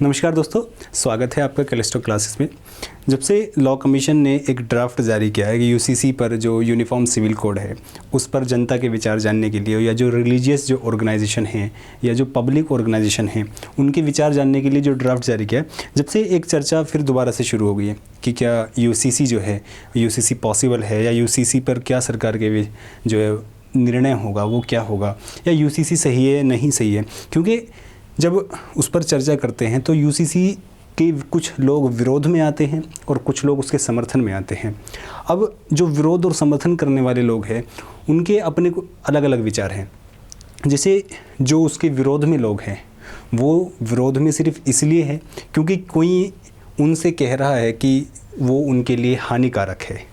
नमस्कार दोस्तों, स्वागत है आपका कैलिस्टो क्लासेस में। जब से लॉ कमीशन ने एक ड्राफ्ट जारी किया है कि यूसीसी पर जो यूनिफॉर्म सिविल कोड है उस पर जनता के विचार जानने के लिए, या जो रिलीजियस जो ऑर्गेनाइजेशन हैं या जो पब्लिक ऑर्गेनाइजेशन हैं उनके विचार जानने के लिए जो ड्राफ्ट जारी किया है, जब से एक चर्चा फिर दोबारा से शुरू हो गई है कि क्या यूसीसी जो है, यूसीसी पॉसिबल है, या यूसीसी पर क्या सरकार के जो है निर्णय होगा वो क्या होगा, या यूसीसी सही है नहीं सही है। क्योंकि जब उस पर चर्चा करते हैं तो यूसीसी के कुछ लोग विरोध में आते हैं और कुछ लोग उसके समर्थन में आते हैं। अब जो विरोध और समर्थन करने वाले लोग हैं उनके अपने अलग अलग विचार हैं। जैसे जो उसके विरोध में लोग हैं वो विरोध में सिर्फ इसलिए है क्योंकि कोई उनसे कह रहा है कि वो उनके लिए हानिकारक है,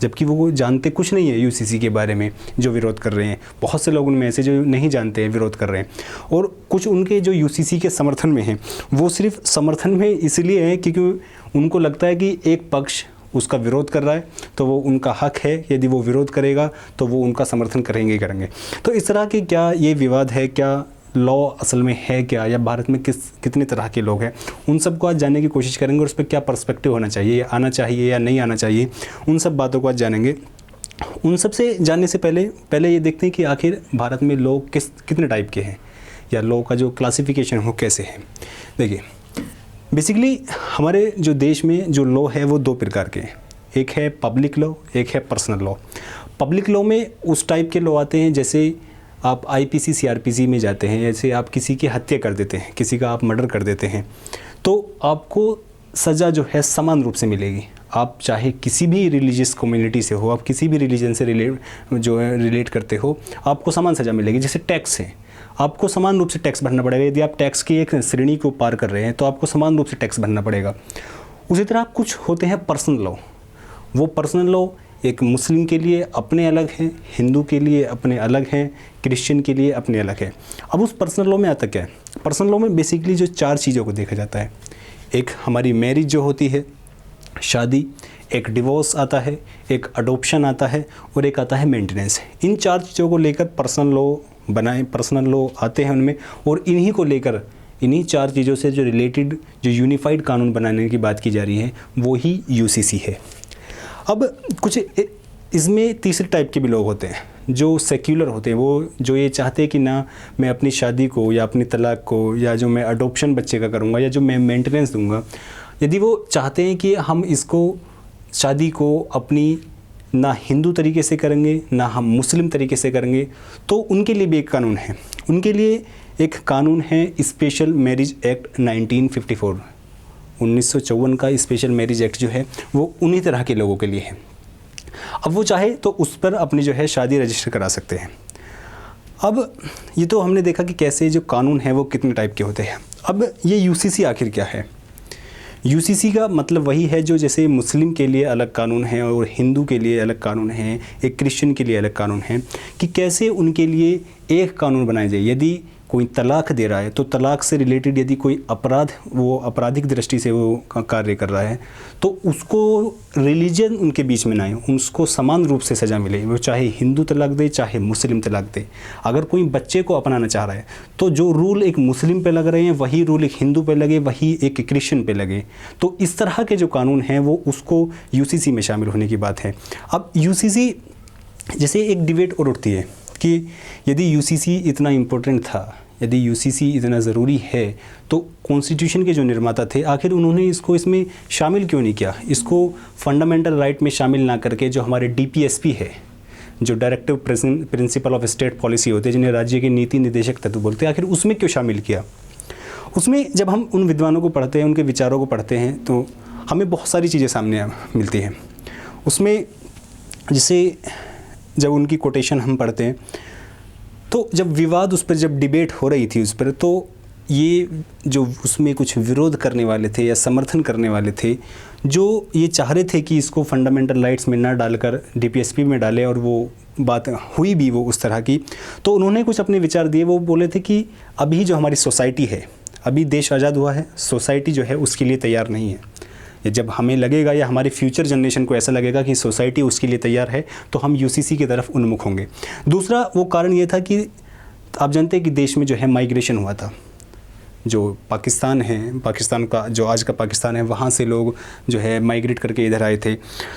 जबकि वो जानते कुछ नहीं है यूसीसी के बारे में जो विरोध कर रहे हैं। बहुत से लोग उनमें ऐसे जो नहीं जानते हैं विरोध कर रहे हैं, और कुछ उनके जो यूसीसी के समर्थन में हैं वो सिर्फ समर्थन में इसलिए हैं क्योंकि उनको लगता है कि एक पक्ष उसका विरोध कर रहा है तो वो उनका हक है, यदि वो विरोध करेगा तो वो उनका समर्थन करेंगे। तो इस तरह के क्या ये विवाद है, क्या लॉ असल में है क्या, या भारत में कितने तरह के लोग हैं, उन सब को आज जानने की कोशिश करेंगे। और उस पर क्या पर्सपेक्टिव होना चाहिए, आना चाहिए या नहीं आना चाहिए, उन सब बातों को आज जानेंगे। उन सब से जानने से पहले ये देखते हैं कि आखिर भारत में लोग कितने टाइप के हैं, या लॉ का जो क्लासिफिकेशन हो कैसे है। देखिए, बेसिकली हमारे जो देश में जो लॉ है वो दो प्रकार के हैं। एक है पब्लिक लॉ, एक है पर्सनल लॉ। पब्लिक लॉ में उस टाइप के लॉ आते हैं जैसे आप आईपीसी सीआरपीसी में जाते हैं, जैसे आप किसी की हत्या कर देते हैं, किसी का आप मर्डर कर देते हैं, तो आपको सज़ा जो है समान रूप से मिलेगी। आप चाहे किसी भी रिलीजियस कम्युनिटी से हो, आप किसी भी रिलीजन से रिलेट करते हो, आपको समान सज़ा मिलेगी। जैसे टैक्स है, आपको समान रूप से टैक्स भरना पड़ेगा। यदि आप टैक्स की एक श्रेणी को पार कर रहे हैं तो आपको समान रूप से टैक्स भरना पड़ेगा। उसी तरह कुछ होते हैं पर्सनल लॉ। वो पर्सनल लॉ एक मुस्लिम के लिए अपने अलग हैं, हिंदू के लिए अपने अलग हैं, क्रिश्चियन के लिए अपने अलग है। अब उस पर्सनल लॉ में आता क्या है? पर्सनल लॉ में बेसिकली जो चार चीज़ों को देखा जाता है। एक हमारी मैरिज जो होती है, शादी, एक डिवोर्स आता है, एक अडॉप्शन आता है, और एक आता है मेंटेनेंस। इन चार चीज़ों को लेकर पर्सनल लॉ बनाए, पर्सनल लॉ आते हैं उनमें, और इन्हीं को लेकर, इन्हीं चार चीज़ों से जो रिलेटेड जो यूनिफाइड कानून बनाने की बात की जा रही है वो ही यूसीसी है। अब कुछ इसमें तीसरे टाइप के भी लोग होते हैं जो सेक्युलर होते हैं। वो जो ये चाहते हैं कि ना मैं अपनी शादी को या अपनी तलाक को, या जो मैं अडॉप्शन बच्चे का करूँगा, या जो मैं मेंटेनेंस दूंगा, यदि वो चाहते हैं कि हम इसको शादी को अपनी ना हिंदू तरीके से करेंगे ना हम मुस्लिम तरीके से करेंगे, तो उनके लिए भी एक कानून है। उनके लिए एक कानून है स्पेशल मैरिज एक्ट 1954। 1954 का स्पेशल मैरिज एक्ट जो है वो उन्हीं तरह के लोगों के लिए है। अब वो चाहे तो उस पर अपनी जो है शादी रजिस्टर करा सकते हैं। अब ये तो हमने देखा कि कैसे जो कानून है वो कितने टाइप के होते हैं। अब ये यूसीसी आखिर क्या है? यूसीसी का मतलब वही है जो जैसे मुस्लिम के लिए अलग कानून है और हिंदू के लिए अलग कानून है, एक क्रिश्चियन के लिए अलग कानून है, कि कैसे उनके लिए एक कानून बनाया जाए। यदि कोई तलाक दे रहा है तो तलाक से रिलेटेड यदि कोई अपराध, वो आपराधिक दृष्टि से वो कार्य कर रहा है, तो उसको रिलीजन उनके बीच में ना आए, उसको समान रूप से सज़ा मिले। वो चाहे हिंदू तलाक दे चाहे मुस्लिम तलाक दे। अगर कोई बच्चे को अपनाना चाह रहा है तो जो रूल एक मुस्लिम पे लग रहे हैं वही रूल एक हिंदू पे लगे, वही एक क्रिश्चियन पे लगे। तो इस तरह के जो कानून हैं वो उसको यूसीसी में शामिल होने की बात है। अब यूसीसी जैसे एक डिबेट और उठती है कि यदि यूसीसी इतना इम्पोर्टेंट था, यदि यूसीसी इतना ज़रूरी है, तो कॉन्स्टिट्यूशन के जो निर्माता थे आखिर उन्होंने इसको इसमें शामिल क्यों नहीं किया? इसको फंडामेंटल राइट में शामिल ना करके जो हमारे डीपीएसपी है, जो directive principle of state policy होते हैं, जिन्हें राज्य के नीति निर्देशक तत्व बोलते हैं, आखिर उसमें क्यों शामिल किया? उसमें जब हम उन विद्वानों को पढ़ते हैं, उनके विचारों को पढ़ते हैं, तो हमें बहुत सारी चीज़ें सामने मिलती हैं। उसमें जैसे जब उनकी कोटेशन हम पढ़ते हैं तो जब विवाद उस पर, जब डिबेट हो रही थी उस पर, तो ये जो उसमें कुछ विरोध करने वाले थे या समर्थन करने वाले थे, जो ये चाह रहे थे कि इसको फंडामेंटल राइट्स में ना डालकर डीपीएसपी में डाले, और वो बात हुई भी वो उस तरह की, तो उन्होंने कुछ अपने विचार दिए। वो बोले थे कि अभी जो हमारी सोसाइटी है, अभी देश आज़ाद हुआ है, सोसाइटी जो है उसके लिए तैयार नहीं है। या जब हमें लगेगा या हमारे फ्यूचर जनरेशन को ऐसा लगेगा कि सोसाइटी उसके लिए तैयार है, तो हम यूसीसी की तरफ उन्मुख होंगे। दूसरा वो कारण ये था कि आप जानते हैं कि देश में जो है माइग्रेशन हुआ था, जो पाकिस्तान है, पाकिस्तान का जो आज का पाकिस्तान है, वहाँ से लोग जो है माइग्रेट करके इधर आए थे।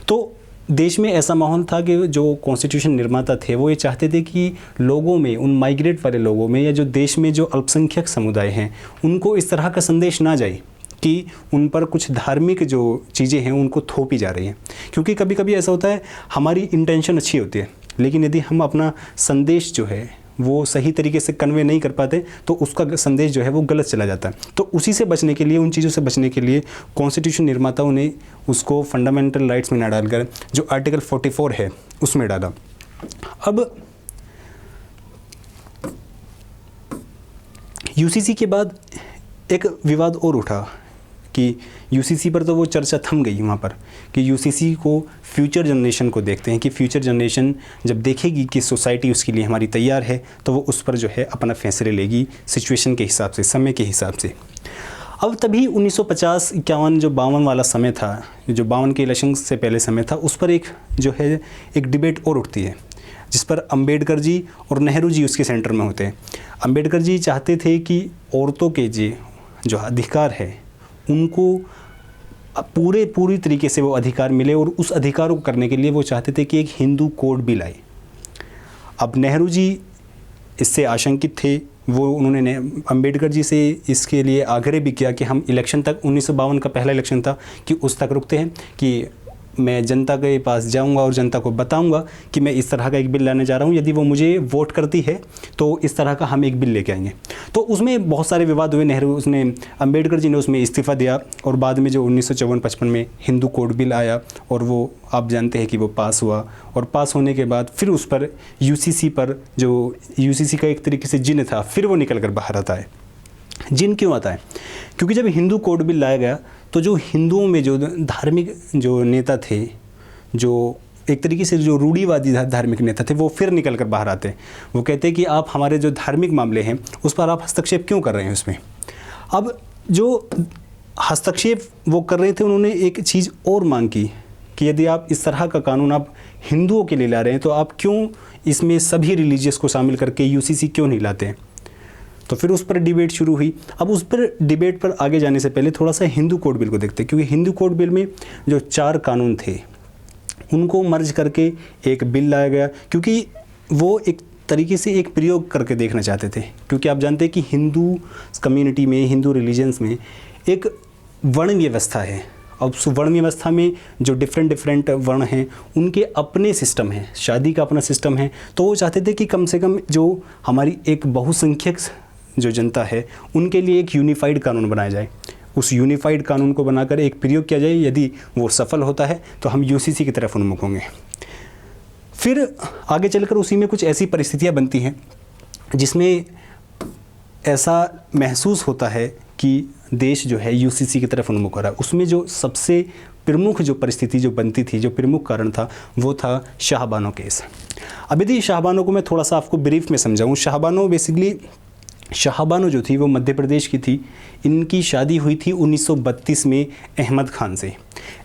तो देश में ऐसा माहौल था कि जो कॉन्स्टिट्यूशन निर्माता थे वो ये चाहते थे कि लोगों में, उन माइग्रेट वाले लोगों में या जो देश में जो अल्पसंख्यक समुदाय हैं, उनको इस तरह का संदेश ना जाए कि उन पर कुछ धार्मिक जो चीज़ें हैं उनको थोपी जा रही हैं। क्योंकि कभी कभी ऐसा होता है, हमारी इंटेंशन अच्छी होती है, लेकिन यदि हम अपना संदेश जो है वो सही तरीके से कन्वे नहीं कर पाते तो उसका संदेश जो है वो गलत चला जाता है। तो उसी से बचने के लिए, उन चीज़ों से बचने के लिए कॉन्स्टिट्यूशन निर्माताओं ने उसको फंडामेंटल राइट्स में ना डालकर जो आर्टिकल 44 है उसमें डाला। अब यूसीसी के बाद एक विवाद और उठा कि यूसीसी पर तो वो चर्चा थम गई वहाँ पर कि यूसीसी को फ्यूचर जनरेशन को देखते हैं कि फ्यूचर जनरेशन जब देखेगी कि सोसाइटी उसके लिए हमारी तैयार है तो वो उस पर जो है अपना फैसले लेगी सिचुएशन के हिसाब से, समय के हिसाब से। अब तभी 1950-51 जो 52 वाला समय था, जो 52 के इलेक्शन से पहले समय था, उस पर एक जो है एक डिबेट और उठती है जिस पर अंबेडकर जी और नेहरू जी उसके सेंटर में होते हैं। अंबेडकर जी चाहते थे कि औरतों के जो अधिकार है उनको पूरी तरीके से वो अधिकार मिले, और उस अधिकार को करने के लिए वो चाहते थे कि एक हिंदू कोड बिल आए। अब नेहरू जी इससे आशंकित थे, उन्होंने अंबेडकर जी से इसके लिए आग्रह भी किया कि हम इलेक्शन तक, 1952 का पहला इलेक्शन था, कि उस तक रुकते हैं कि मैं जनता के पास जाऊंगा और जनता को बताऊंगा कि मैं इस तरह का एक बिल लाने जा रहा हूं, यदि वो मुझे वोट करती है तो इस तरह का हम एक बिल लेके आएंगे। तो उसमें बहुत सारे विवाद हुए। अंबेडकर जी ने उसमें इस्तीफ़ा दिया और बाद में जो 1954-55 में हिंदू कोड बिल आया और वो आप जानते हैं कि वो पास हुआ, और पास होने के बाद फिर उस पर यूसीसी पर, जो यूसीसी का एक तरीके से जिन था, फिर वो निकल कर बाहर आता है। जिन क्यों आता है? क्योंकि जब हिंदू कोड बिल लाया गया तो जो हिंदुओं में जो धार्मिक जो नेता थे, जो एक तरीके से जो रूढ़िवादी धार्मिक नेता थे, वो फिर निकल कर बाहर आते। वो कहते हैं कि आप हमारे जो धार्मिक मामले हैं उस पर आप हस्तक्षेप क्यों कर रहे हैं उसमें। अब जो हस्तक्षेप वो कर रहे थे, उन्होंने एक चीज़ और मांग की कि यदि आप इस तरह का कानून आप हिंदुओं के लिए ला रहे हैं तो आप क्यों इसमें सभी रिलीजियस को शामिल करके यूसीसी क्यों नहीं लाते हैं। तो फिर उस पर डिबेट शुरू हुई। अब उस पर डिबेट पर आगे जाने से पहले थोड़ा सा हिंदू कोड बिल को देखते हैं, क्योंकि हिंदू कोड बिल में जो 4 कानून थे उनको मर्ज करके एक बिल लाया गया, क्योंकि वो एक तरीके से एक प्रयोग करके देखना चाहते थे। क्योंकि आप जानते हैं कि हिंदू कम्युनिटी में, हिंदू रिलीजन्स में एक वर्ण व्यवस्था है। अब उस वर्ण व्यवस्था में जो डिफरेंट वर्ण हैं उनके अपने सिस्टम हैं, शादी का अपना सिस्टम है। तो वो चाहते थे कि कम से कम जो हमारी एक बहुसंख्यक जो जनता है उनके लिए एक यूनिफाइड कानून बनाया जाए। उस यूनिफाइड कानून को बनाकर एक प्रयोग किया जाए, यदि वो सफल होता है तो हम यूसीसी की तरफ उन्मुख होंगे। फिर आगे चलकर उसी में कुछ ऐसी परिस्थितियां बनती हैं जिसमें ऐसा महसूस होता है कि देश जो है यूसीसी की तरफ उन्मुख हो रहा है। उसमें जो सबसे प्रमुख जो परिस्थिति जो बनती थी, जो प्रमुख कारण था, वो था शाहबानो केस। अब यदि शाहबानो को मैं थोड़ा सा आपको ब्रीफ में समझाऊँ, शाहबानो जो थी वो मध्य प्रदेश की थी। इनकी शादी हुई थी 1932 में अहमद खान से।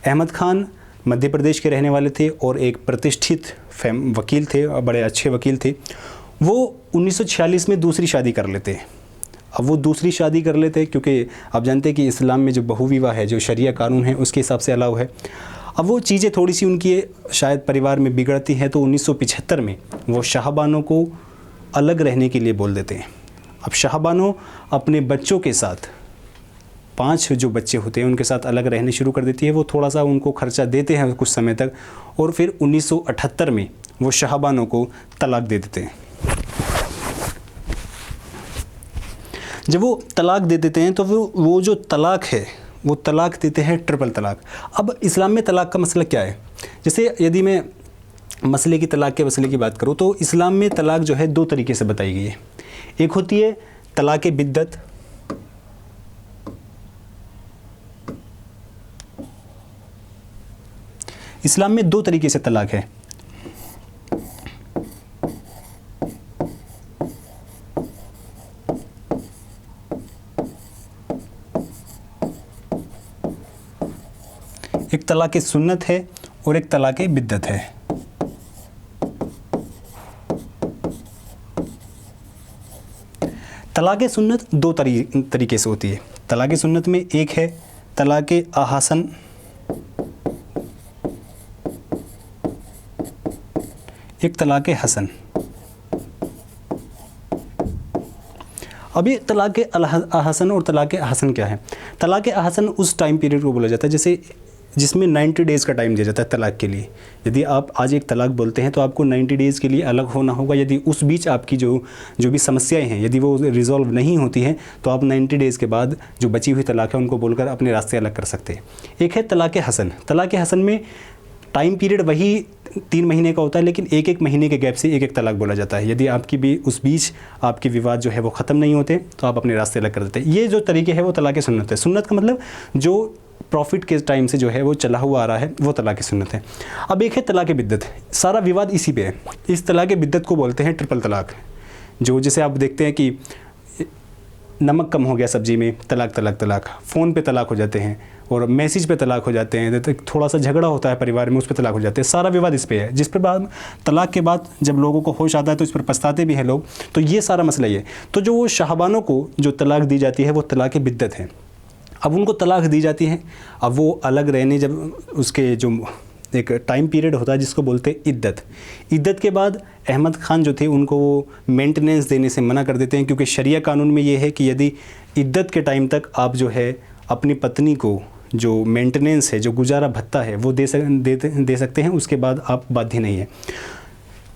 अहमद खान मध्य प्रदेश के रहने वाले थे और एक प्रतिष्ठित वकील थे, बड़े अच्छे वकील थे। वो 1946 में दूसरी शादी कर लेते। अब वो दूसरी शादी कर लेते क्योंकि आप जानते हैं कि इस्लाम में जो बहुविवाह है, जो शरिया कानून है, उसके हिसाब से अलाउ है। अब वो चीज़ें थोड़ी सी उनकी शायद परिवार में बिगड़ती हैं, तो 1975 में वो शाहबानो को अलग रहने के लिए बोल देते हैं। अब शाहबानो अपने बच्चों के साथ, 5 जो बच्चे होते हैं उनके साथ अलग रहने शुरू कर देती है। वो थोड़ा सा उनको खर्चा देते हैं कुछ समय तक, और फिर 1978 में वो शाहबानो को तलाक दे देते हैं। जब वो तलाक दे देते हैं तो वो जो तलाक है वो तलाक देते हैं ट्रिपल तलाक। अब इस्लाम में तलाक का मसला क्या है? जैसे यदि मैं मसले की तलाक के मसले की बात करूँ तो इस्लाम में तलाक जो है 2 तरीके से बताई गई है। एक होती है तलाक बिद्दत, इस्लाम में 2 तरीके से तलाक है। एक तलाक सुन्नत है और एक तलाक बिद्दत है। तलाक़ सुन्नत दो तरीके से होती है। तलाक़ सुन्नत में एक है तलाक़ अहसन, एक तलाक़ हसन। अभी तलाक़ अहसन और तलाक़ हसन क्या है? तलाक़ अहसन उस टाइम पीरियड को बोला जाता है जैसे जिसमें 90 डेज़ का टाइम दिया जाता है तलाक़ के लिए। यदि आप आज एक तलाक़ बोलते हैं तो आपको 90 डेज़ के लिए अलग होना होगा। यदि उस बीच आपकी जो भी समस्याएं हैं यदि वो रिज़ॉल्व नहीं होती हैं तो आप 90 डेज़ के बाद जो बची हुई तलाक़ है उनको बोलकर अपने रास्ते अलग कर सकते हैं। एक है तलाक़ हसन। तलाक़ हसन में टाइम पीरियड वही 3 महीने का होता है, लेकिन एक एक महीने के गैप से एक एक तलाक़ बोला जाता है। यदि आपकी भी उस बीच आपके विवाद जो है वो ख़त्म नहीं होते तो आप अपने रास्ते अलग कर देते हैं। ये जो तरीके है वो तलाक़ सुन्नत है। सुन्नत का मतलब जो प्रॉफिट के टाइम से जो है वो चला हुआ आ रहा है वो तलाक़ सुन्नत है। अब एक है तलाक़ बिद्दत। सारा विवाद इसी पे है। इस तलाक़ बिद्दत को बोलते हैं ट्रिपल तलाक़। जो जैसे आप देखते हैं कि नमक कम हो गया सब्ज़ी में, तलाक़ तलाक़ तलाक़। फ़ोन पे तलाक़ हो जाते हैं और मैसेज पे तलाक़ हो जाते हैं। तो थोड़ा सा झगड़ा होता है परिवार में, उस पर तलाक़ हो जाते हैं। सारा विवाद इस पे है, जिस पर बाद तलाक़ के बाद जब लोगों को होश आता है तो इस पर पछताते भी हैं लोग। तो ये सारा मसला ये। तो जो वो शाहबानों को जो तलाक़ दी जाती है वो तलाक़ बिद्दत है। अब उनको तलाक़ दी जाती है, अब वो अलग रहने जब उसके जो एक टाइम पीरियड होता है जिसको बोलते हैं इद्दत। इद्दत के बाद अहमद ख़ान जो थे उनको वो मेंटेनेंस देने से मना कर देते हैं, क्योंकि शरिया कानून में ये है कि यदि इद्दत के टाइम तक आप जो है अपनी पत्नी को जो मेंटेनेंस है, जो गुजारा भत्ता है वो दे सकते हैं, उसके बाद आप बाध्य नहीं है।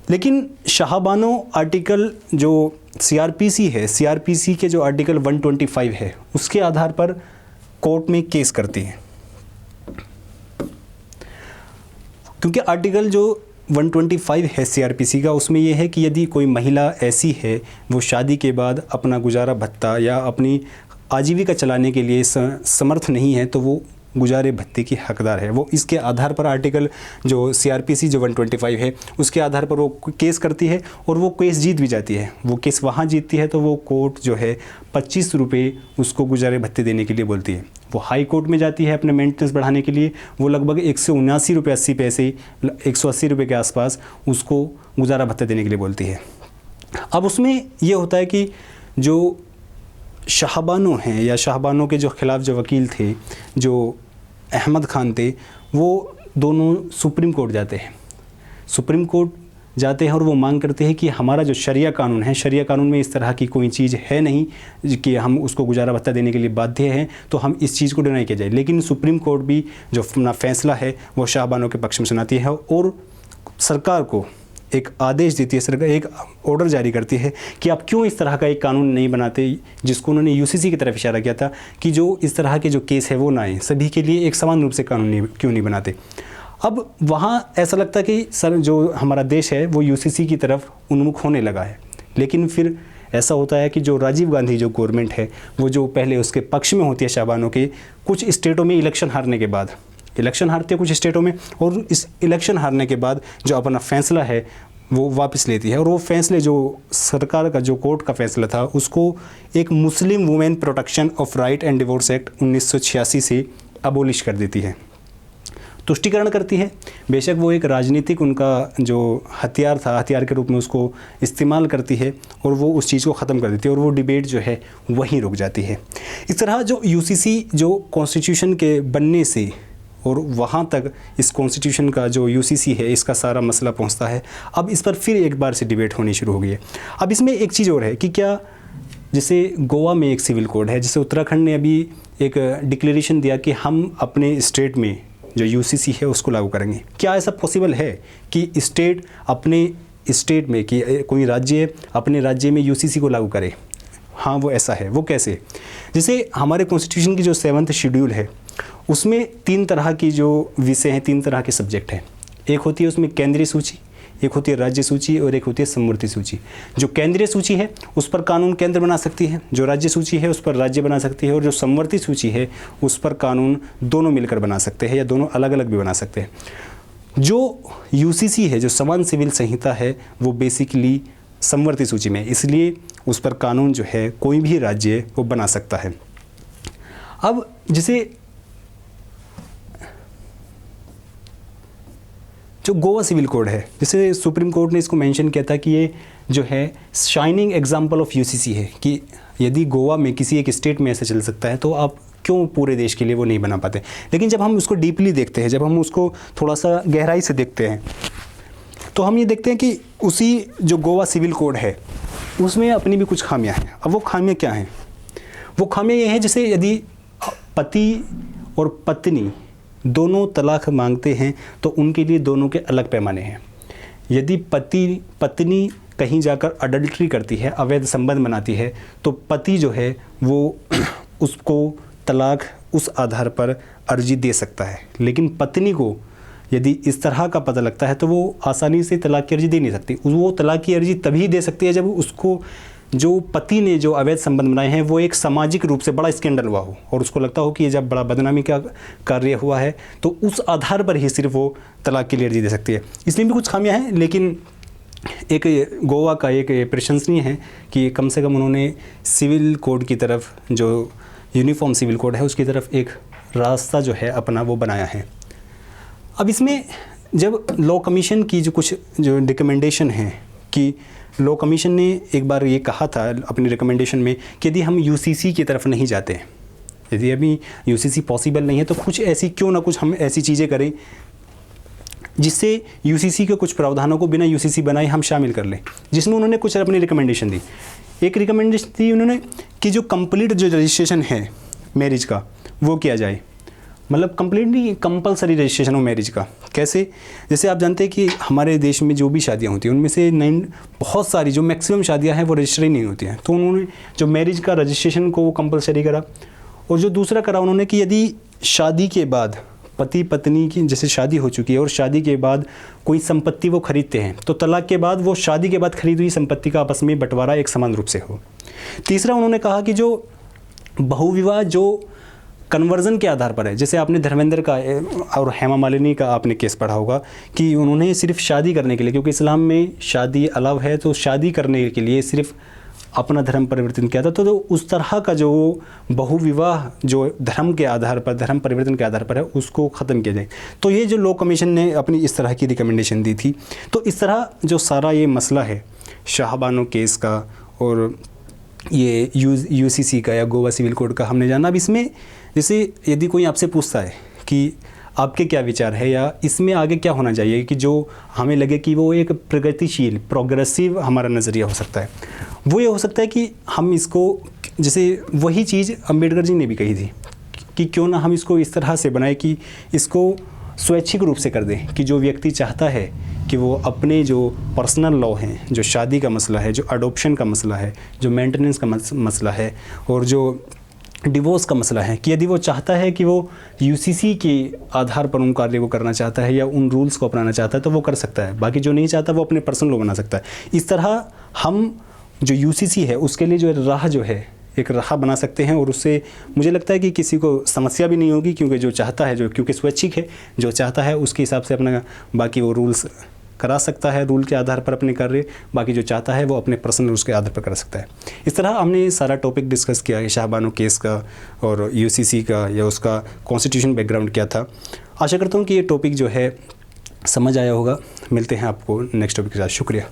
लेकिन शाहबानो आर्टिकल जो CRPC है, CRPC के जो आर्टिकल 125 है उसके आधार पर कोर्ट में केस करती है। क्योंकि आर्टिकल जो 125 है CRPC का, उसमें यह है कि यदि कोई महिला ऐसी है वो शादी के बाद अपना गुजारा भत्ता या अपनी आजीविका चलाने के लिए समर्थ नहीं है तो वो गुजारे भत्ते की हकदार है। वो इसके आधार पर आर्टिकल जो CRPC जो 125 है उसके आधार पर वो केस करती है और वो केस जीत भी जाती है। वो केस वहाँ जीतती है तो वो कोर्ट जो है 25 रुपये उसको गुजारे भत्ते देने के लिए बोलती है। वो हाई कोर्ट में जाती है अपने मेंटेनेंस बढ़ाने के लिए, वो लगभग 179 रुपये 80 पैसे 180 रुपये के आसपास उसको गुजारा भत्ता देने के लिए बोलती है। अब उसमें ये होता है कि जो शाहबानों हैं या शाहबानों के जो ख़िलाफ़ जो वकील थे, जो अहमद ख़ान थे, वो दोनों सुप्रीम कोर्ट जाते हैं। सुप्रीम कोर्ट जाते हैं और वो मांग करते हैं कि हमारा जो शरिया कानून है, शरिया कानून में इस तरह की कोई चीज़ है नहीं कि हम उसको गुजारा भत्ता देने के लिए बाध्य हैं, तो हम इस चीज़ को डिनाई किया जाए। लेकिन सुप्रीम कोर्ट भी जो अपना फ़ैसला है वो शाहबानों के पक्ष में सुनाती है और सरकार को एक आदेश देती है, सरकार एक ऑर्डर जारी करती है कि आप क्यों इस तरह का एक कानून नहीं बनाते, जिसको उन्होंने UCC की तरफ इशारा किया था कि जो इस तरह के जो केस है वो ना आए, सभी के लिए एक समान रूप से कानून क्यों नहीं बनाते। अब वहाँ ऐसा लगता है कि सर जो हमारा देश है वो UCC की तरफ उन्मुख होने लगा है। लेकिन फिर ऐसा होता है कि जो राजीव गांधी जो गवर्नमेंट है वो जो पहले उसके पक्ष में होती है शाहबानों के, कुछ स्टेटों में इलेक्शन हारने के बाद, इलेक्शन हारते हैं कुछ स्टेटों में, और इस इलेक्शन हारने के बाद जो अपना फ़ैसला है वो वापस लेती है। और वो फैसले जो सरकार का जो कोर्ट का फ़ैसला था उसको एक Muslim women protection of right and divorce act 1986 से अबोलिश कर देती है, तुष्टिकरण करती है। बेशक वो एक राजनीतिक उनका जो हथियार था, हथियार के रूप में उसको इस्तेमाल करती है और वो उस चीज़ को ख़त्म कर देती है और वो डिबेट जो है वहीं रुक जाती है। इस तरह जो UCC जो कॉन्स्टिट्यूशन के बनने से और वहाँ तक इस कॉन्स्टिट्यूशन का जो UCC है इसका सारा मसला पहुँचता है। अब इस पर फिर एक बार से डिबेट होनी शुरू हो गई है। अब इसमें एक चीज़ और है कि क्या, जैसे गोवा में एक सिविल कोड है, जैसे उत्तराखंड ने अभी एक डिक्लेरेशन दिया कि हम अपने स्टेट में जो UCC है उसको लागू करेंगे। क्या ऐसा पॉसिबल है कि स्टेट अपने स्टेट में, कि कोई राज्य अपने राज्य में UCC को लागू करे? हाँ, वो ऐसा है। वो कैसे? जैसे हमारे कॉन्स्टिट्यूशन की जो 7th शेड्यूल है उसमें 3 तरह की जो विषय हैं, 3 तरह के सब्जेक्ट हैं। एक होती है उसमें केंद्रीय सूची, एक होती है राज्य सूची और एक होती है समवर्ती सूची। जो केंद्रीय सूची है उस पर कानून केंद्र बना सकती है, जो राज्य सूची है उस पर राज्य बना सकती है, और जो समवर्ती सूची है उस पर कानून दोनों मिलकर बना सकते हैं या दोनों अलग अलग भी बना सकते हैं। जो UCC है, जो समान सिविल संहिता है, वो बेसिकली समवर्ती सूची में, इसलिए उस पर कानून जो है कोई भी राज्य वो बना सकता है। अब जैसे जो गोवा सिविल कोड है, जैसे सुप्रीम कोर्ट ने इसको मेंशन किया था कि ये जो है शाइनिंग एग्जाम्पल ऑफ UCC है, कि यदि गोवा में किसी एक स्टेट में ऐसा चल सकता है तो आप क्यों पूरे देश के लिए वो नहीं बना पाते। लेकिन जब हम उसको डीपली देखते हैं, जब हम उसको थोड़ा सा गहराई से देखते हैं, तो हम ये देखते हैं कि उसी जो गोवा सिविल कोड है उसमें अपनी भी कुछ खामियां हैं। अब वो खामियां क्या हैं? वो खामियां ये हैं जैसे यदि पति और पत्नी दोनों तलाक मांगते हैं तो उनके लिए दोनों के अलग पैमाने हैं। यदि पत्नी कहीं जाकर अडल्ट्री करती है, अवैध संबंध बनाती है, तो पति जो है वो उसको तलाक उस आधार पर अर्जी दे सकता है। लेकिन पत्नी को यदि इस तरह का पता लगता है तो वो आसानी से तलाक की अर्जी दे नहीं सकती। वो तलाक की अर्जी तभी दे सकती है जब उसको जो पति ने जो अवैध संबंध बनाए हैं वो एक सामाजिक रूप से बड़ा स्कैंडल हुआ हो और उसको लगता हो कि ये जब बड़ा बदनामी का कार्य हुआ है तो उस आधार पर ही सिर्फ वो तलाक के लिए अर्जी दे सकती है। इसमें भी कुछ खामियां हैं, लेकिन एक गोवा का एक प्रशंसनीय है कि कम से कम उन्होंने सिविल कोड की तरफ, जो यूनिफॉर्म सिविल कोड है उसकी तरफ एक रास्ता जो है अपना वो बनाया है। अब इसमें जब लॉ कमीशन की जो रिकमेंडेशन है कि लॉ कमीशन ने एक बार ये कहा था अपनी रिकमेंडेशन में कि यदि हम यूसीसी की तरफ नहीं जाते हैं, यदि अभी यूसीसी पॉसिबल नहीं है तो कुछ ऐसी क्यों ना कुछ हम ऐसी चीज़ें करें जिससे यूसीसी के कुछ प्रावधानों को बिना यूसीसी बनाए हम शामिल कर लें। जिसमें उन्होंने कुछ अपनी रिकमेंडेशन दी। एक रिकमेंडेशन दी उन्होंने कि जो कंप्लीट जो रजिस्ट्रेशन है मैरिज का वो किया जाए, मतलब कंप्लीटली कंपलसरी रजिस्ट्रेशन हो मैरिज का। कैसे? जैसे आप जानते हैं कि हमारे देश में जो भी शादियां होती हैं उनमें से बहुत सारी जो मैक्सिमम शादियां हैं वो रजिस्टर ही नहीं होती हैं। तो उन्होंने जो मैरिज का रजिस्ट्रेशन को वो कंपलसरी करा। और जो दूसरा करा उन्होंने कि यदि शादी के बाद पति पत्नी की जैसे शादी हो चुकी है और शादी के बाद कोई संपत्ति वो खरीदते हैं तो तलाक के बाद वो शादी के बाद खरीदी हुई संपत्ति का आपस में बंटवारा एक समान रूप से हो। तीसरा उन्होंने कहा कि जो बहुविवाह जो कन्वर्जन के आधार पर है, जैसे आपने धर्मेंद्र का और हेमा मालिनी का आपने केस पढ़ा होगा कि उन्होंने सिर्फ शादी करने के लिए, क्योंकि इस्लाम में शादी अलाव है, तो शादी करने के लिए सिर्फ अपना धर्म परिवर्तन किया था। तो उस तरह का जो बहुविवाह जो धर्म के आधार पर, धर्म परिवर्तन के आधार पर है, उसको ख़त्म किया जाए। तो ये जो लॉ कमीशन ने अपनी इस तरह की रिकमेंडेशन दी थी। तो इस तरह जो सारा ये मसला है शाहबानो केस का और ये यूसीसी का या गोवा सिविल कोड का हमने जाना। अब इसमें जैसे यदि कोई आपसे पूछता है कि आपके क्या विचार है या इसमें आगे क्या होना चाहिए कि जो हमें लगे कि वो एक प्रगतिशील प्रोग्रेसिव हमारा नज़रिया हो सकता है, वो ये हो सकता है कि हम इसको, जैसे वही चीज़ अम्बेडकर जी ने भी कही थी कि क्यों ना हम इसको इस तरह से बनाए कि इसको स्वैच्छिक रूप से कर दें कि जो व्यक्ति चाहता है कि वो अपने जो पर्सनल लॉ हैं, जो शादी का मसला है, जो अडॉप्शन का मसला है, जो मेंटेनेंस का मसला है और जो डिवोर्स का मसला है, कि यदि वो चाहता है कि वो यूसीसी के आधार पर उन कार्य को करना चाहता है या उन रूल्स को अपनाना चाहता है तो वो कर सकता है। बाकी जो नहीं चाहता वो अपने पर्सनल लॉ बना सकता है। इस तरह हम जो यूसीसी है उसके लिए जो राह जो है एक राह बना सकते हैं और उससे मुझे लगता है कि किसी को समस्या भी नहीं होगी, क्योंकि जो चाहता है, जो क्योंकि स्वैच्छिक है, जो चाहता है उसके हिसाब से अपना बाकी वो रूल्स करा सकता है, रूल के आधार पर अपने कार्य, बाकी जो चाहता है वो अपने पर्सनल रूल्स के आधार पर कर सकता है। इस तरह हमने सारा टॉपिक डिस्कस किया है शाहबानो केस का और यूसीसी का या उसका कॉन्स्टिट्यूशन बैकग्राउंड क्या था। आशा करता हूँ कि ये टॉपिक जो है समझ आया होगा। मिलते हैं आपको नेक्स्ट टॉपिक के साथ। शुक्रिया।